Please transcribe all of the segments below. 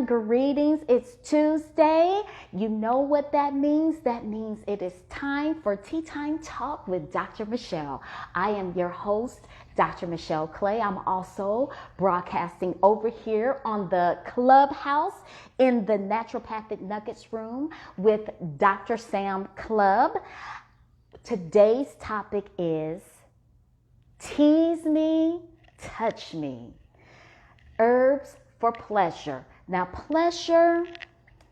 greetings. It's Tuesday. You know what that means? That means it is time for Tea Time Talk with Dr. Michelle. I am your host, Dr. Michelle Clay. I'm also broadcasting over here on the Clubhouse in the Naturopathic Nuggets room with Dr. Sam Club. Today's topic is Tease Me, Touch Me. Herbs for pleasure. Now, pleasure,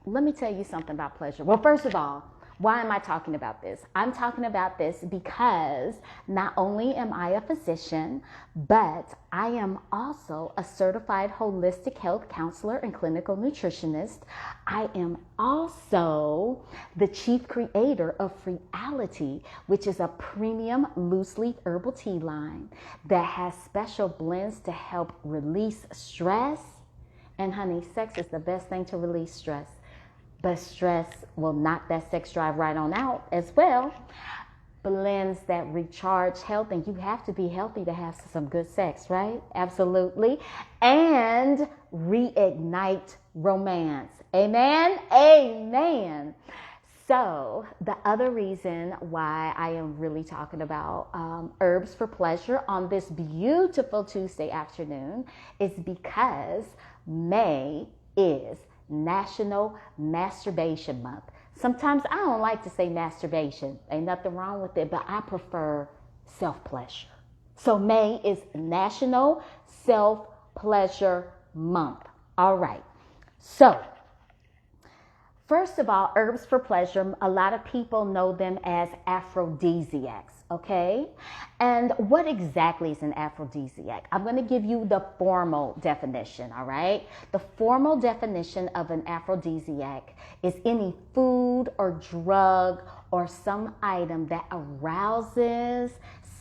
let me tell you something about pleasure. Well, first of all, why am I talking about this? I'm talking about this because not only am I a physician, but I am also a certified holistic health counselor and clinical nutritionist. I am also the chief creator of RoyalTEA, which is a premium loose leaf herbal tea line that has special blends to help release stress. And honey, sex is the best thing to release stress. But stress will knock that sex drive right on out as well. Blends that recharge health, and you have to be healthy to have some good sex, right? Absolutely. And reignite romance. Amen? Amen. So the other reason why I am really talking about herbs for pleasure on this beautiful Tuesday afternoon is because May is National Masturbation Month. Sometimes I don't like to say masturbation. Ain't nothing wrong with it, but I prefer self-pleasure. So May is National Self-Pleasure Month. All right. So first of all, herbs for pleasure, a lot of people know them as aphrodisiacs, okay? And what exactly is an aphrodisiac? I'm going to give you the formal definition, all right? The formal definition of an aphrodisiac is any food or drug or some item that arouses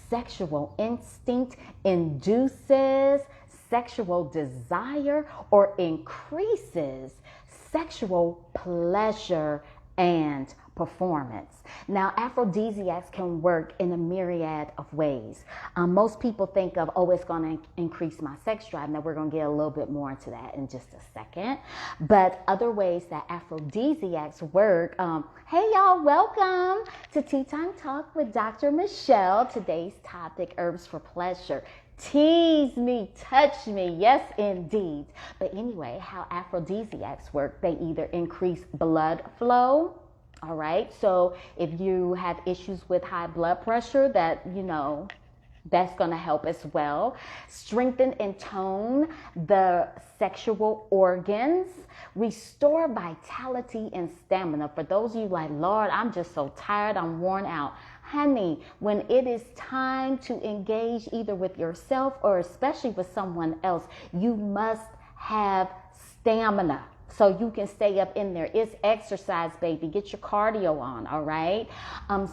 sexual instinct, induces sexual desire, or increases sexual pleasure and performance. Now, aphrodisiacs can work in a myriad of ways. Most people think of, oh, it's going to increase my sex drive. Now, we're going to get a little bit more into that in just a second. But other ways that aphrodisiacs work, hey, y'all, welcome to Tea Time Talk with Dr. Michelle. Today's topic, herbs for pleasure. Tease me, touch me, yes indeed. But anyway, how aphrodisiacs work, they either increase blood flow, all right? So if you have issues with high blood pressure, that's going to help as well. Strengthen and tone the sexual organs. Restore vitality and stamina. For those of you like, Lord, I'm just so tired, I'm worn out. Honey, when it is time to engage either with yourself or especially with someone else, you must have stamina so you can stay up in there. It's exercise, baby. Get your cardio on, all right?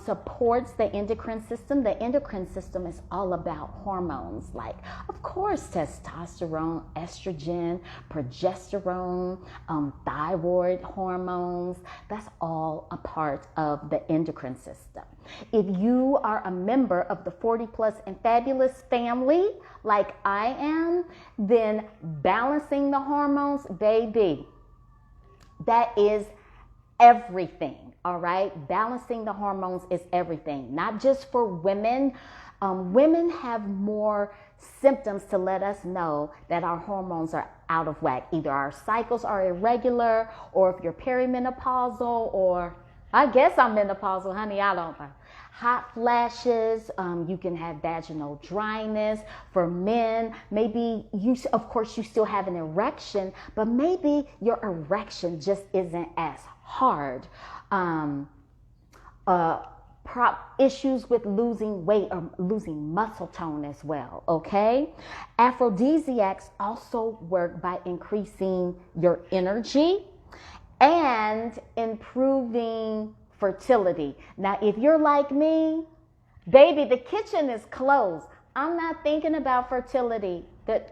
Supports the endocrine system. The endocrine system is all about hormones like, of course, testosterone, estrogen, progesterone, thyroid hormones. That's all a part of the endocrine system. If you are a member of the 40 plus and fabulous family like I am, then balancing the hormones, baby, that is everything, all right? Balancing the hormones is everything, not just for women. Women have more symptoms to let us know that our hormones are out of whack. Either our cycles are irregular, or if you're perimenopausal, or I guess I'm menopausal, honey, I don't know. Hot flashes, you can have vaginal dryness. For men, maybe you still have an erection, but maybe your erection just isn't as hard. Issues with losing weight or losing muscle tone as well, okay? Aphrodisiacs also work by increasing your energy and improving fertility. Now, if you're like me, baby, the kitchen is closed. I'm not thinking about fertility. The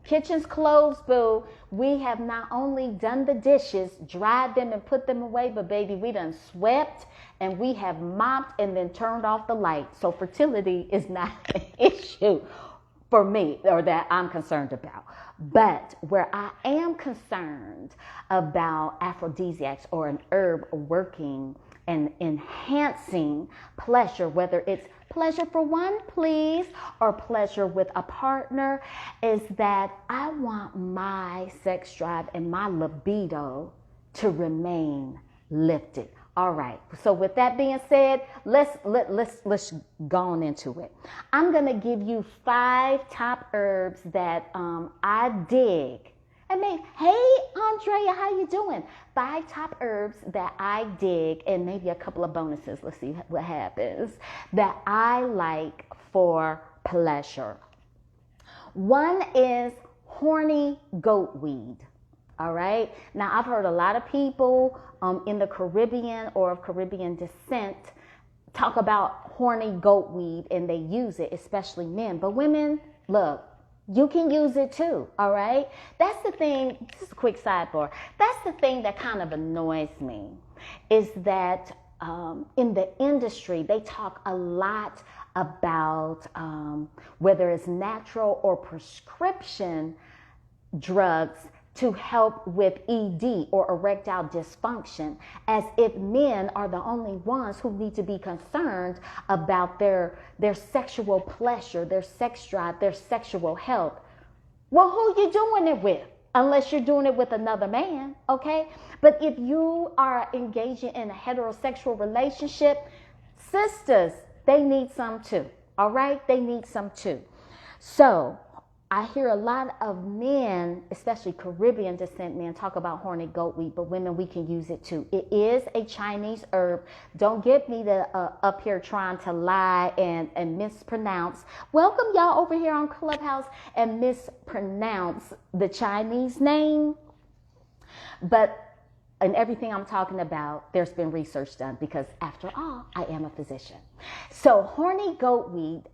kitchen's closed, boo. We have not only done the dishes, dried them and put them away, but baby, we done swept and we have mopped and then turned off the light. So fertility is not an issue. for me, or that I'm concerned about. But where I am concerned about aphrodisiacs or an herb working and enhancing pleasure, whether it's pleasure for one, please, or pleasure with a partner, is that I want my sex drive and my libido to remain lifted. All right. So with that being said, let's go on into it. I'm going to give you 5 top herbs that I dig. I mean, hey, Andrea, how you doing? 5 top herbs that I dig, and maybe a couple of bonuses. Let's see what happens. That I like for pleasure. One is horny goat weed. All right. Now, I've heard a lot of people in the Caribbean or of Caribbean descent talk about horny goat weed, and they use it, especially men. But women, look, you can use it too. All right. That's the thing. Just a quick sidebar. That's the thing that kind of annoys me, is that in the industry, they talk a lot about whether it's natural or prescription drugs to help with ED or erectile dysfunction, as if men are the only ones who need to be concerned about their sexual pleasure, their sex drive, their sexual health. Well, who you doing it with? Unless you're doing it with another man, okay? But if you are engaging in a heterosexual relationship, sisters, they need some too, all right? They need some too. So I hear a lot of men, especially Caribbean descent men, talk about horny goat weed, but women, we can use it too. It is a Chinese herb. Don't get me up here trying to lie and mispronounce. Welcome y'all over here on Clubhouse and mispronounce the Chinese name. But in everything I'm talking about, there's been research done, because after all, I am a physician. So horny goat weed,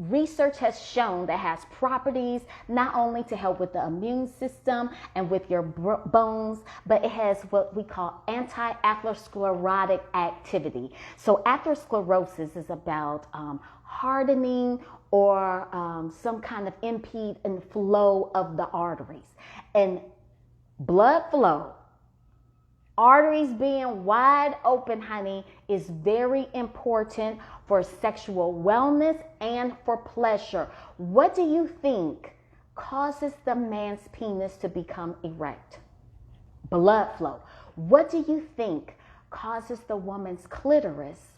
research has shown that has properties not only to help with the immune system and with your bones, but it has what we call anti-atherosclerotic activity. So atherosclerosis is about hardening or some kind of impede in flow of the arteries. And blood flow, arteries being wide open, honey, is very important for sexual wellness and for pleasure. What do you think causes the man's penis to become erect? Blood flow. What do you think causes the woman's clitoris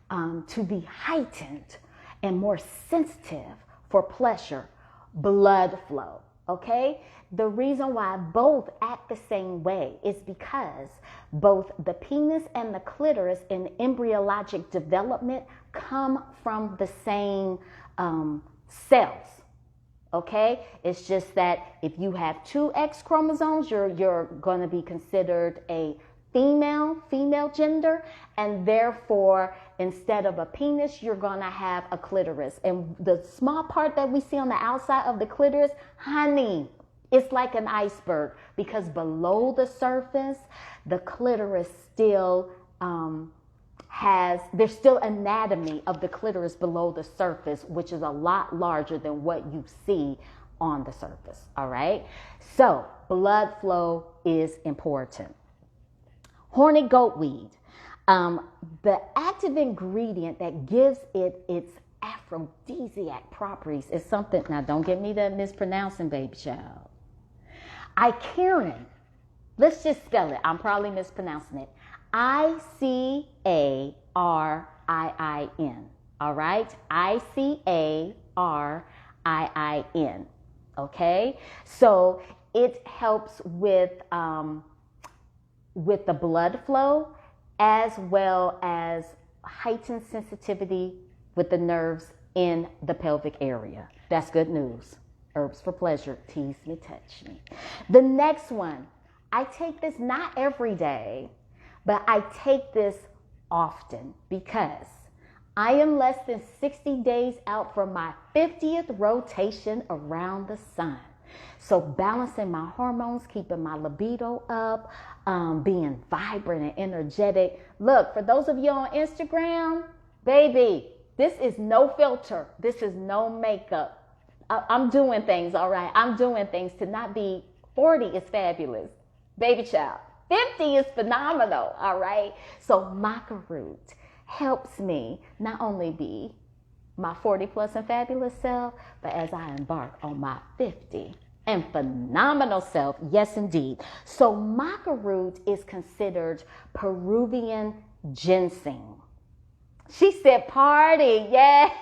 to be heightened and more sensitive for pleasure? Blood flow. Okay? The reason why both act the same way is because both the penis and the clitoris in embryologic development come from the same cells. Okay? It's just that if you have 2 X chromosomes, you're going to be considered a female gender, and therefore instead of a penis, you're going to have a clitoris. And the small part that we see on the outside of the clitoris, honey, it's like an iceberg, because below the surface, the clitoris still there's still anatomy of the clitoris below the surface, which is a lot larger than what you see on the surface. All right. So blood flow is important. Horny goat weed. The active ingredient that gives it its aphrodisiac properties is something, now don't get me to mispronouncing, baby child. Icariin. Let's just spell it. I'm probably mispronouncing it. ICARIIN. All right? ICARIIN. Okay? So it helps with the blood flow, as well as heightened sensitivity with the nerves in the pelvic area. That's good news. Herbs for pleasure. Tease me, touch me. The next one, I take this not every day, but I take this often because I am less than 60 days out from my 50th rotation around the sun. So balancing my hormones, keeping my libido up, being vibrant and energetic. Look, for those of you on Instagram, baby, this is no filter. This is no makeup. I'm doing things, all right? I'm doing things to not be 40 is fabulous, baby child. 50 is phenomenal, all right? So maca root helps me not only be my 40 plus and fabulous self, but as I embark on my 50 and phenomenal self, yes indeed. So maca root is considered Peruvian ginseng. She said party, yes.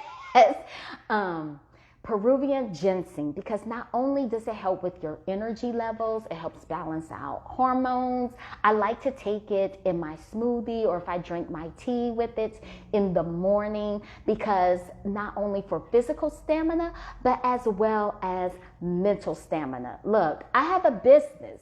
Peruvian ginseng, because not only does it help with your energy levels, it helps balance out hormones. I like to take it in my smoothie, or if I drink my tea with it in the morning, because not only for physical stamina, but as well as mental stamina. Look, I have a business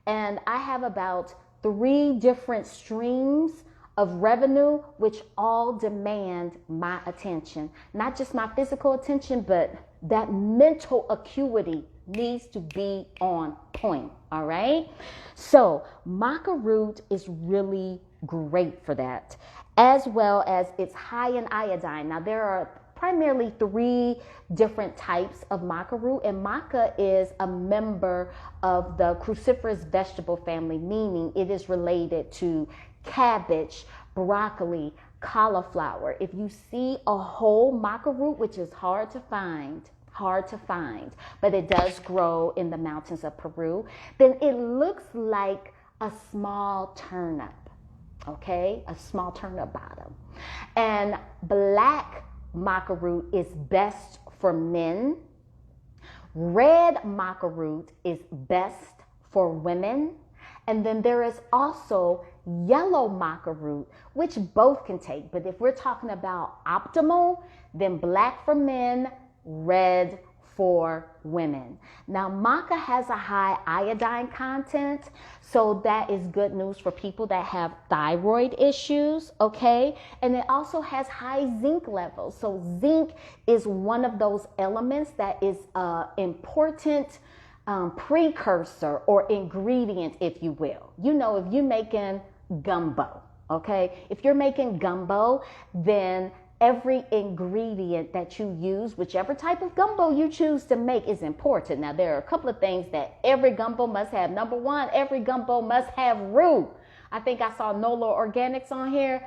and I have about 3 different streams of revenue, which all demand my attention. Not just my physical attention, but that mental acuity needs to be on point, all right? So maca root is really great for that, as well as it's high in iodine. Now there are primarily 3 different types of maca root, and maca is a member of the cruciferous vegetable family, meaning it is related to cabbage, broccoli, cauliflower. If you see a whole maca root, which is hard to find, but it does grow in the mountains of Peru, then it looks like a small turnip, okay? A small turnip bottom. And black maca root is best for men. Red maca root is best for women. And then there is also yellow maca root, which both can take. But if we're talking about optimal, then black for men, red for women. Now, maca has a high iodine content, so that is good news for people that have thyroid issues, okay? And it also has high zinc levels. So zinc is one of those elements that is important precursor or ingredient, if you will. You know, if you're making gumbo, okay? If you're making gumbo, then every ingredient that you use, whichever type of gumbo you choose to make, is important. Now, there are a couple of things that every gumbo must have. Number 1, every gumbo must have roux. I think I saw Nolo Organics on here.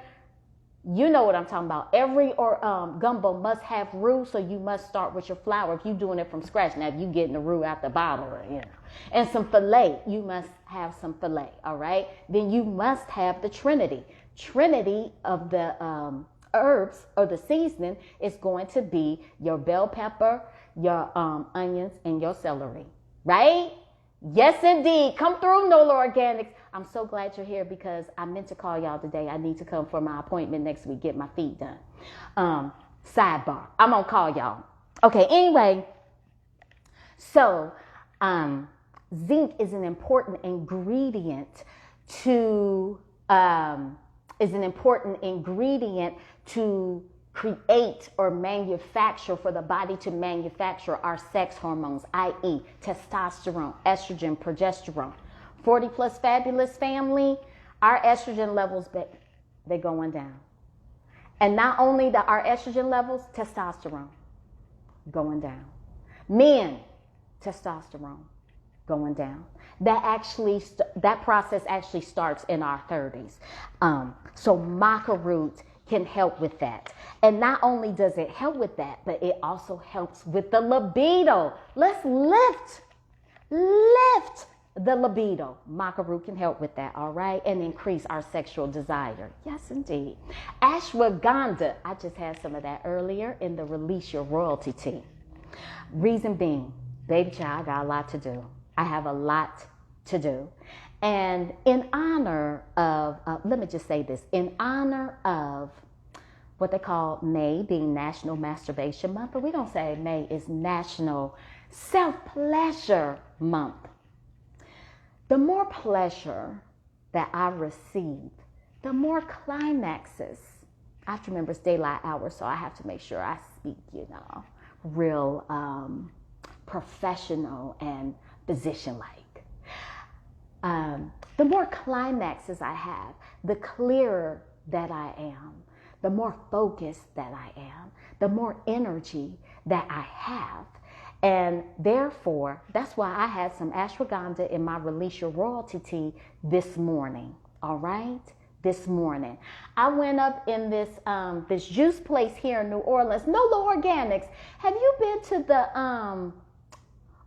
You know what I'm talking about. Every gumbo must have roux, so you must start with your flour if you're doing it from scratch. Now, if you're getting the roux out the bottle, you know. And some filet. You must have some filet, all right? Then you must have the trinity. Trinity of the herbs or the seasoning is going to be your bell pepper, your onions, and your celery, right? Yes, indeed. Come through, Nola Organics. I'm so glad you're here because I meant to call y'all today. I need to come for my appointment next week, get my feet done. Sidebar. I'm going to call y'all. Okay, anyway. So, zinc is an important ingredient to create or manufacture, for the body to manufacture our sex hormones, i.e. testosterone, estrogen, progesterone. 40 plus fabulous family, our estrogen levels, they're going down. And not only our estrogen levels, testosterone going down. Men, testosterone going down. That process actually starts in our 30s. So maca root can help with that. And not only does it help with that, but it also helps with the libido. Let's lift the libido. Maca root can help with that, all right? And increase our sexual desire. Yes, indeed. Ashwagandha. I just had some of that earlier in the Release Your Royalty tea. Reason being, baby child, I got a lot to do. I have a lot to do. And in honor of, let me just say this, in honor of what they call May being National Masturbation Month, but we don't say May is National Self-Pleasure Month. The more pleasure that I receive, the more climaxes. I have to remember it's daylight hours, so I have to make sure I speak, real professional and physician-like. The more climaxes I have, the clearer that I am, the more focused that I am, the more energy that I have. And therefore, that's why I had some ashwagandha in my Release Your Royalty tea this morning. All right? This morning. I went up in this this juice place here in New Orleans, NOLA Organics. Have you been to the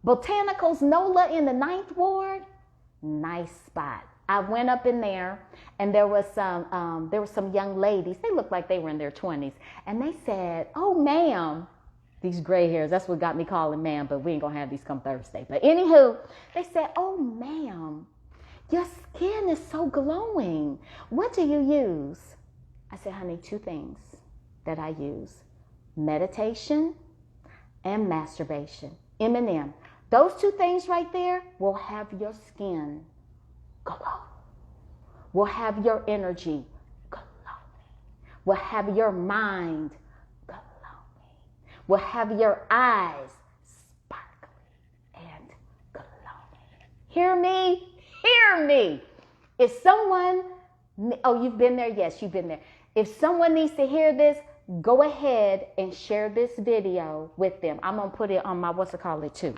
Botanicals NOLA in the 9th Ward? Nice spot. I went up in there, and there was some young ladies. They looked like they were in their 20s, and they said, "Oh, ma'am," these gray hairs. That's what got me calling ma'am, but we ain't gonna have these come Thursday. But anywho, they said, "Oh, ma'am, your skin is so glowing. What do you use?" I said, "Honey, 2 things that I use: meditation and masturbation. M&M. Those 2 things right there will have your skin glow. Will have your energy glowing. Will have your mind glowing. Will have your eyes sparkling and glowing." Hear me? Hear me. If someone, oh, you've been there? Yes, you've been there. If someone needs to hear this, go ahead and share this video with them. I'm going to put it on my, too.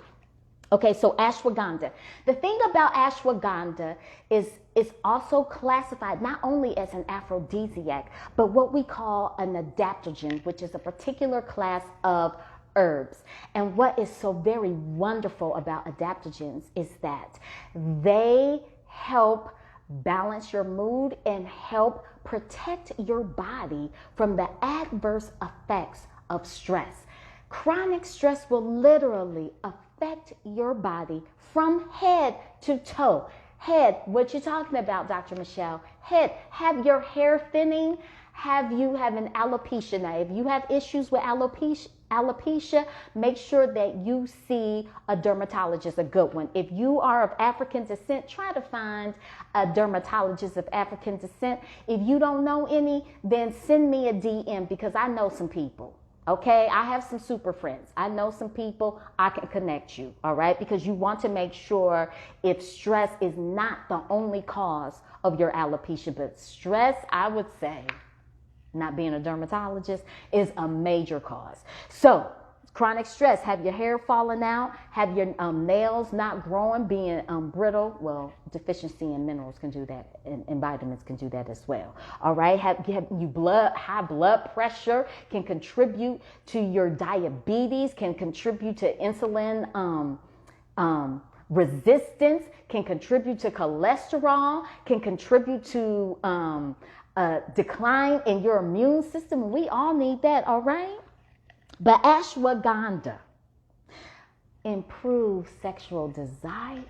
Okay, so ashwagandha. The thing about ashwagandha is it's also classified not only as an aphrodisiac, but what we call an adaptogen, which is a particular class of herbs. And what is so very wonderful about adaptogens is that they help balance your mood and help protect your body from the adverse effects of stress. Chronic stress will literally affect your body from head to toe. Head, what you talking about, Dr. Michelle? Head, have your hair thinning? Have you have an alopecia? Now, if you have issues with alopecia, make sure that you see a dermatologist, a good one. If you are of African descent, try to find a dermatologist of African descent. If you don't know any, then send me a DM because I know some people. Okay, I have some super friends. I know some people. I can connect you, all right? Because you want to make sure if stress is not the only cause of your alopecia, but stress, I would say, not being a dermatologist, is a major cause. So, chronic stress, have your hair falling out, have your nails not growing, being brittle. Well, deficiency in minerals can do that, and vitamins can do that as well. All right, have you high blood pressure can contribute to your diabetes, can contribute to insulin resistance, can contribute to cholesterol, can contribute to decline in your immune system. We all need that, all right? But ashwagandha improves sexual desire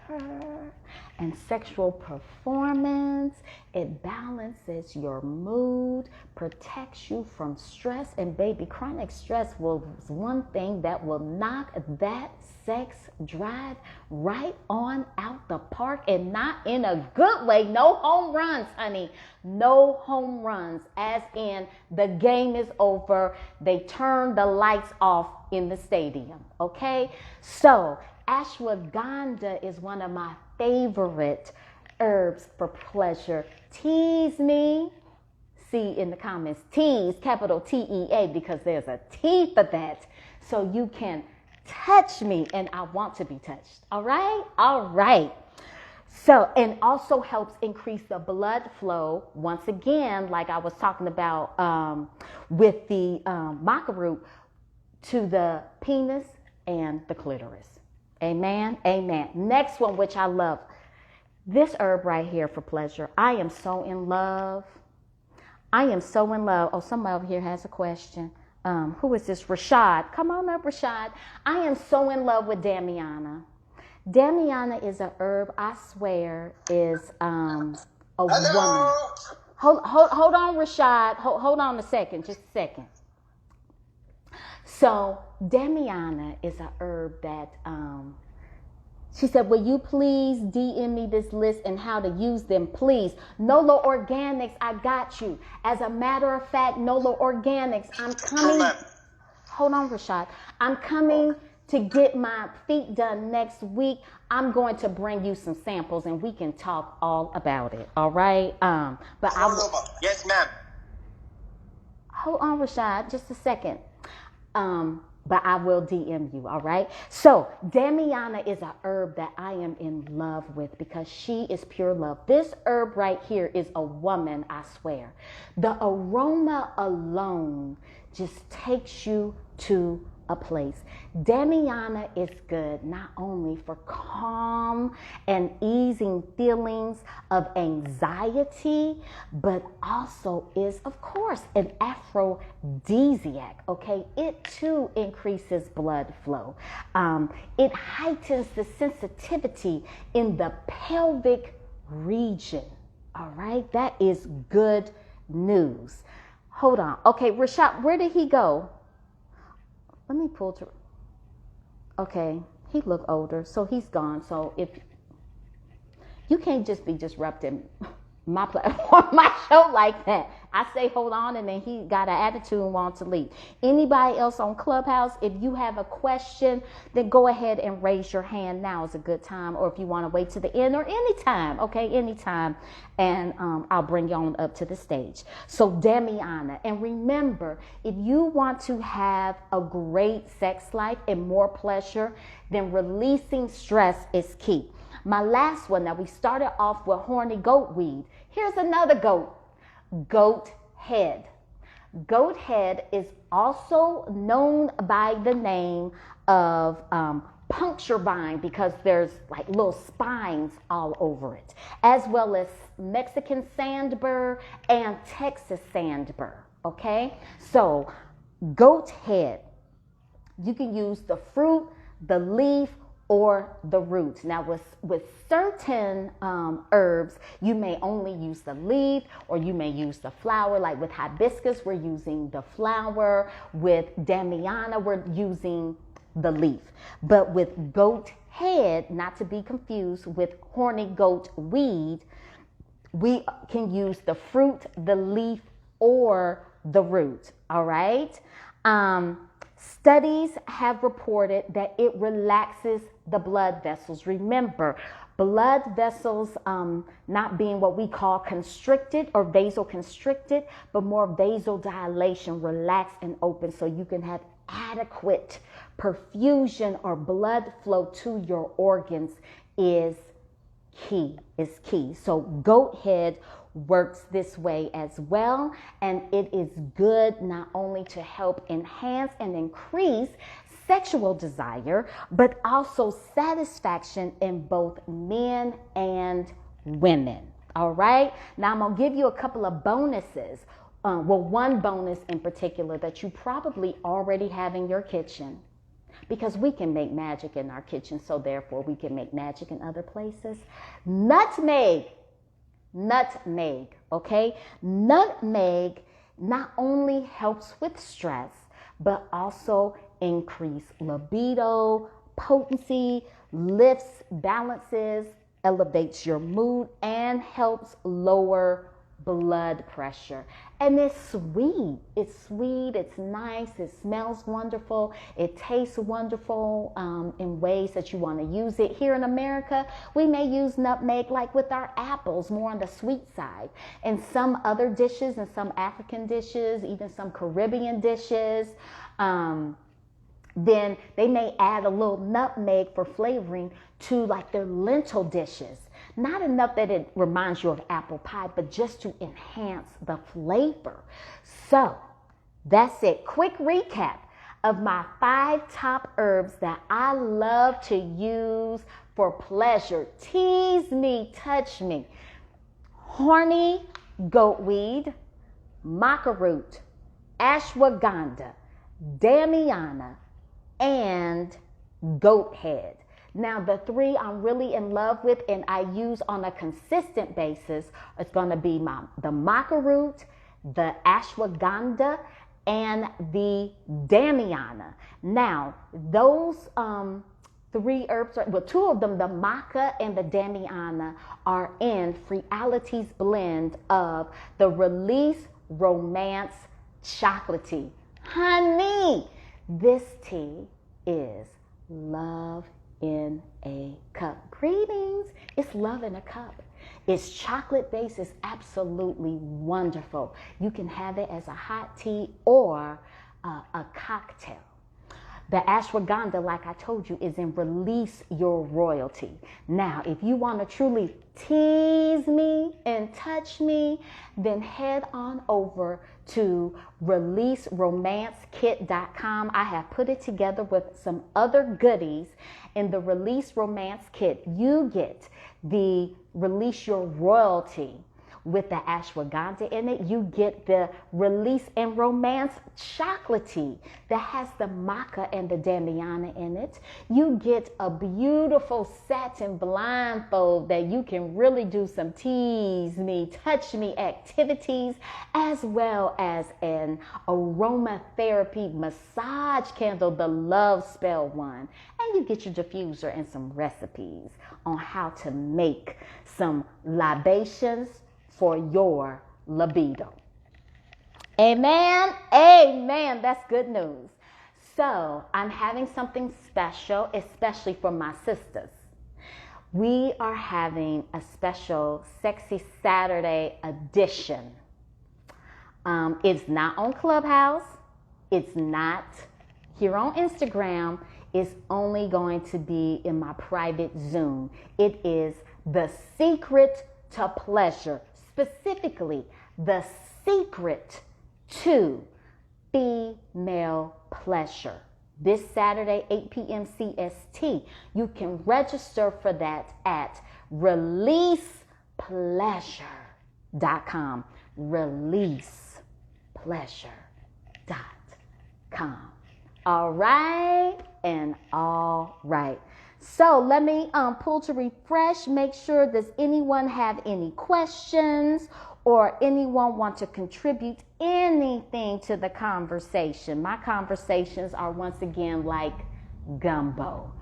and sexual performance. It balances your mood, protects you from stress. And baby, chronic stress is one thing that will knock that sex drive right on out the park, and not in a good way. No home runs, honey. No home runs, as in the game is over. They turn the lights off in the stadium, okay? So ashwagandha is one of my favorite herbs for pleasure. Tease me. See in the comments, TEAse, capital TEA, because there's a T for that. So you can touch me and I want to be touched. All right? All right. So, and also helps increase the blood flow. Once again, like I was talking about with the maca root, to the penis and the clitoris. Amen. Amen. Next one, which I love. This herb right here for pleasure. I am so in love. I am so in love. Oh, somebody over here has a question. Who is this? Rashad. Come on up, Rashad. I am so in love with Damiana. Damiana is a herb, I swear, is a woman. Hold on, Rashad. Hold on a second, just a second. So Damiana is a herb that she said, will you please DM me this list and how to use them, please? NOLA Organics, I got you. As a matter of fact, NOLA Organics, I'm coming. Hold on, Rashad. I'm coming to get my feet done next week. I'm going to bring you some samples and we can talk all about it. All right. But yes, ma'am. Hold on, Rashad, just a second. but I will DM you, all right? So Damiana is a herb that I am in love with because she is pure love. This herb right here is a woman, I swear. The aroma alone just takes you to a place. Damiana is good not only for calm and easing feelings of anxiety, but also is, of course, an aphrodisiac, okay? It too increases blood flow. It heightens the sensitivity in the pelvic region, all right? That is good news. Hold on. Okay, Rashad, where did he go? Let me pull to. Okay, he looked older, so he's gone. So if you can't just be disrupting my platform, my show like that. I say hold on, and then he got an attitude and wants to leave. Anybody else on Clubhouse, if you have a question, then go ahead and raise your hand. Now is a good time, or if you want to wait to the end, or anytime, okay, anytime, and I'll bring you on up to the stage. So Damiana, and remember, if you want to have a great sex life and more pleasure, then releasing stress is key. My last one, now we started off with horny goat weed. Here's another goat head. Goat head is also known by the name of puncture vine because there's like little spines all over it, as well as Mexican sandbur and Texas sandbur, okay? So goat head, you can use the fruit, the leaf, or the roots. Now with certain herbs, you may only use the leaf or you may use the flower. Like with hibiscus, we're using the flower. With Damiana, we're using the leaf. But with goat head, not to be confused with horny goat weed, we can use the fruit, the leaf, or the root, all right? Studies have reported that it relaxes the blood vessels. Remember, blood vessels not being what we call constricted or vasoconstricted, but more vasodilation, relaxed and open, so you can have adequate perfusion or blood flow to your organs is key. So goat head works this way as well, and it is good not only to help enhance and increase sexual desire, but also satisfaction in both men and women. All right, now I'm gonna give you a couple of bonuses. One bonus in particular that you probably already have in your kitchen, because we can make magic in our kitchen, so therefore we can make magic in other places. Nutmeg, okay? Nutmeg not only helps with stress, but also increase libido, potency, lifts, balances, elevates your mood, and helps lower blood pressure. And it's sweet, it's nice, it smells wonderful, it tastes wonderful in ways that you want to use it. Here in America, we may use nutmeg like with our apples, more on the sweet side. And some other dishes, and some African dishes, even some Caribbean dishes, then they may add a little nutmeg for flavoring to like their lentil dishes. Not enough that it reminds you of apple pie, but just to enhance the flavor. So that's it. Quick recap of my 5 top herbs that I love to use for pleasure. Tease me, touch me. Horny goat weed, maca root, ashwagandha, Damiana, and goat head. Now, the 3 I'm really in love with and I use on a consistent basis is going to be the maca root, the ashwagandha, and the Damiana. Now, those 3 herbs, 2 of them, the maca and the Damiana, are in Reality's blend of the Release Romance ChocolaTEA. Honey, this tea is love in a cup. Greetings. It's love in a cup. It's chocolate based. It's absolutely wonderful. You can have it as a hot tea or a cocktail. The ashwagandha, like I told you, is in Release Your Royalty. Now, if you want to truly tease me and touch me, then head on over to releaseromancekit.com. I have put it together with some other goodies. In the Release Romance Kit, you get the Release Your Royalty with the ashwagandha in it. You get the Release and Romance ChocolaTEA that has the maca and the damiana in it. You get a beautiful satin blindfold that you can really do some tease me, touch me activities, as well as an aromatherapy massage candle, the love spell one. And you get your diffuser and some recipes on how to make some libations for your libido. Amen. Amen. That's good news. So I'm having something special, especially for my sisters. We are having a special Sexy Saturday edition. It's not on Clubhouse. It's not here on Instagram. It's only going to be in my private Zoom. It is the secret to pleasure. Specifically, the secret to female pleasure. This Saturday, 8 p.m. CST. You can register for that at releasepleasure.com. Releasepleasure.com. All right and all right. So let me pull to refresh, make sure, does anyone have any questions or anyone want to contribute anything to the conversation? My conversations are once again like gumbo.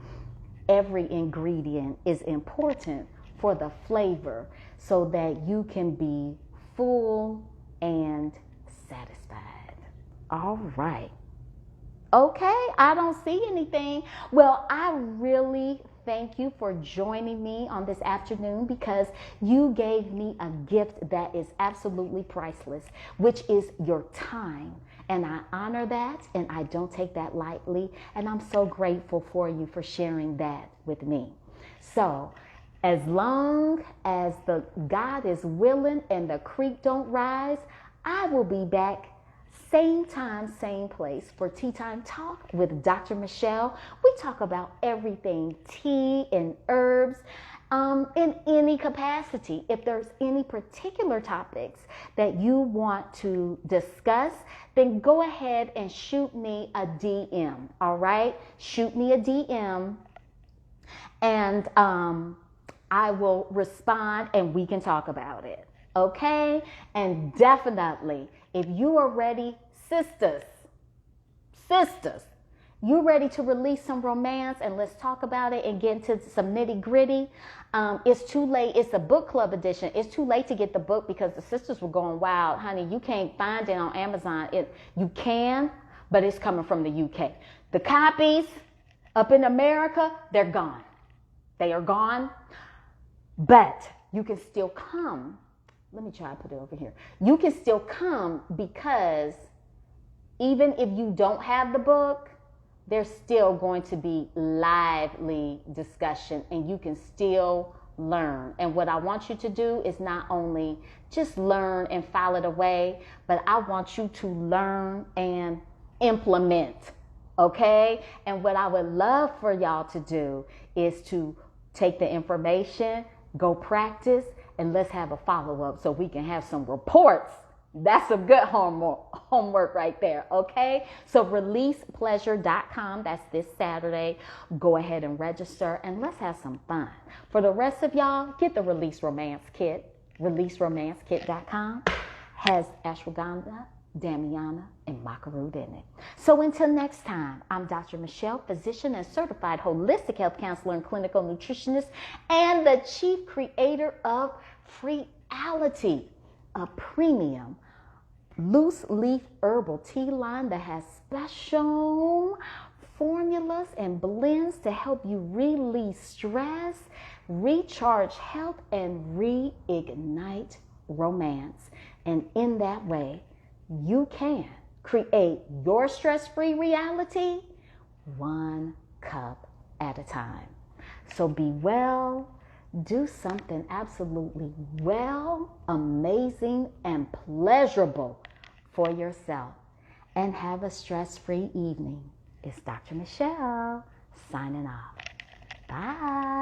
Every ingredient is important for the flavor so that you can be full and satisfied. All right. Okay, I don't see anything. Well, I really thank you for joining me on this afternoon because you gave me a gift that is absolutely priceless, which is your time. And I honor that and I don't take that lightly. And I'm so grateful for you for sharing that with me. So as long as the God is willing and the creek don't rise, I will be back same time, same place for Tea Time Talk with Dr. Michelle. We talk about everything tea and herbs in any capacity. If there's any particular topics that you want to discuss, then go ahead and shoot me a DM, all right? Shoot me a DM and I will respond and we can talk about it, okay? And definitely, if you are ready, sisters, you ready to release some romance and let's talk about it and get into some nitty gritty. It's too late. It's a book club edition. It's too late to get the book because the sisters were going wild. Honey, you can't find it on Amazon. You can, but it's coming from the UK. The copies up in America, they're gone. They are gone, but you can still come. Let me try to put it over here. You can still come because even if you don't have the book, there's still going to be lively discussion and you can still learn. And what I want you to do is not only just learn and file it away, but I want you to learn and implement, okay? And what I would love for y'all to do is to take the information, go practice, and let's have a follow-up so we can have some reports. That's some good homework right there, okay? So releasepleasure.com, that's this Saturday. Go ahead and register and let's have some fun. For the rest of y'all, get the Release Romance Kit. Releaseromancekit.com has ashwagandha, damiana, and maca root in it. So until next time, I'm Dr. Michelle, physician and certified holistic health counselor and clinical nutritionist, and the chief creator of Freeality, a premium loose leaf herbal tea line that has special formulas and blends to help you release stress, recharge health, and reignite romance. And in that way, you can create your stress-free reality one cup at a time. So be well, do something absolutely well, amazing, and pleasurable for yourself, and have a stress-free evening. It's Dr. Michelle signing off. Bye.